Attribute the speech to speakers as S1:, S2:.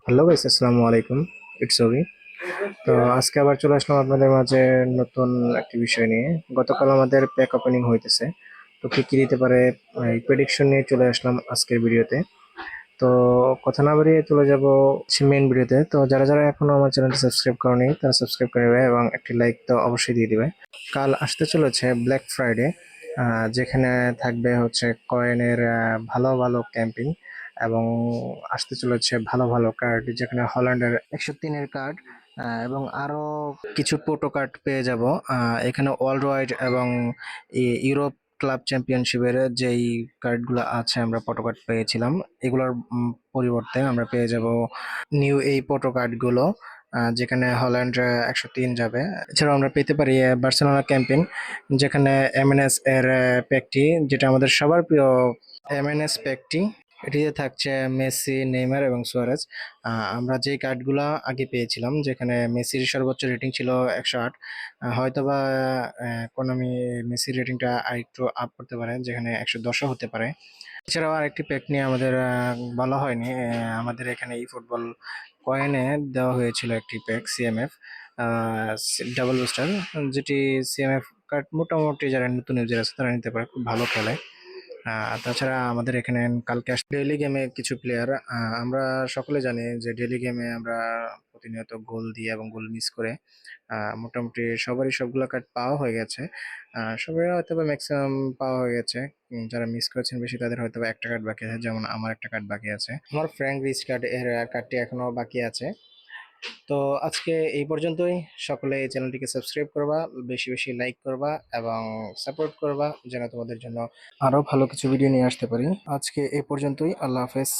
S1: Hello guys, আসসালামু আলাইকুম। It's okay. তো আজকে আবার চলে আসলাম আপনাদের মাঝে নতুন একটি বিষয় নিয়ে। গতকাল আমাদের প্যাক ওপেনিং হইতেছে। তো কি কি দিতে পারে এই প্রেডিকশন নিয়ে চলে আসলাম আজকের ভিডিওতে। তো কথা না বাড়িয়ে চলে যাব মেইন ভিডিওতে। তো যারা যারা এখনো আমার চ্যানেলটি সাবস্ক্রাইব করেনি তারা সাবস্ক্রাইব করে নেবে এবং একটি লাইক তো অবশ্যই দিয়ে দিবে। কাল আসতে চলেছে ব্ল্যাক ফ্রাইডে, যেখানে থাকবে হচ্ছে কয়েনের ভালো ভালো ক্যাম্পিং এবং আসতে চলেছে ভালো ভালো কার্ড, যেখানে হল্যান্ডের 103-এর কার্ড এবং আরো কিছু প্রোটো কার্ড পেয়ে যাব। এখানে ওয়ার্ল্ড ওয়াইড এবং ইউরোপ ক্লাব চ্যাম্পিয়নশিপের যেই কার্ডগুলো আছে আমরা প্রোটো কার্ড পেয়েছিলাম, এগুলোর পরিবর্তে আমরা পেয়ে যাব নিউ এই প্রোটো কার্ডগুলো, যেখানে হল্যান্ড 103 যাবে। এছাড়াও আমরা পেতে পারি বার্সেলোনা ক্যাম্পেইন, যেখানে এমএনএস এর প্যাকটি, যেটা আমাদের সবার প্রিয় এমএনএস প্যাকটি। এটিতে থাকছে মেসি, নেইমার এবং সুয়ারেজ। আমরা যে কার্ডগুলা আগে পেয়েছিলাম, যেখানে মেসির সর্বোচ্চ রেটিং ছিল 108, হয়তোবা কোনামি মেসির রেটিংটা আরেকটু আপ করতে পারে, যেখানে 110ও হতে পারে। এছাড়াও আরেকটি প্যাক নিয়ে আমাদের বলা হয়নি। আমাদের এখানে এই ফুটবল কয়েনে দেওয়া হয়েছিল একটি প্যাক সিএমএফ ডাবল বুস্টার, যেটি সিএমএফ কার্ড মোটামুটি যারা নতুন ইউজার আছে তারা নিতে পারে, খুব ভালো খেলে। তাছাড়া আমাদের এখানে কালকে ডেইলি গেমে কিছু প্লেয়ার, আমরা সকলে জানি যে ডেইলি গেমে আমরা প্রতিনিয়ত গোল দিয়ে এবং গোল মিস করে মোটামুটি সবারই সবগুলো কার্ড পাওয়া হয়ে গেছে। সবাই হয়তো বা ম্যাক্সিমাম পাওয়া হয়ে গেছে। যারা মিস করেছেন বেশি তাদের হয়তো বা একটা কার্ড বাকি আছে, যেমন আমার একটা কার্ড বাকি আছে, আমার ফ্র্যাঙ্ক রিচ কার্ড এর কার্ডটি এখনো বাকি আছে। তো আজকে এই পর্যন্তই। সকলে এই চ্যানেলটিকে সাবস্ক্রাইব করবা, বেশি বেশি লাইক করবা এবং সাপোর্ট করবা, যেন তোমাদের জন্য আরো ভালো কিছু ভিডিও নিয়ে আসতে পারি। আজকে এই পর্যন্তই। আল্লাহ হাফেজ।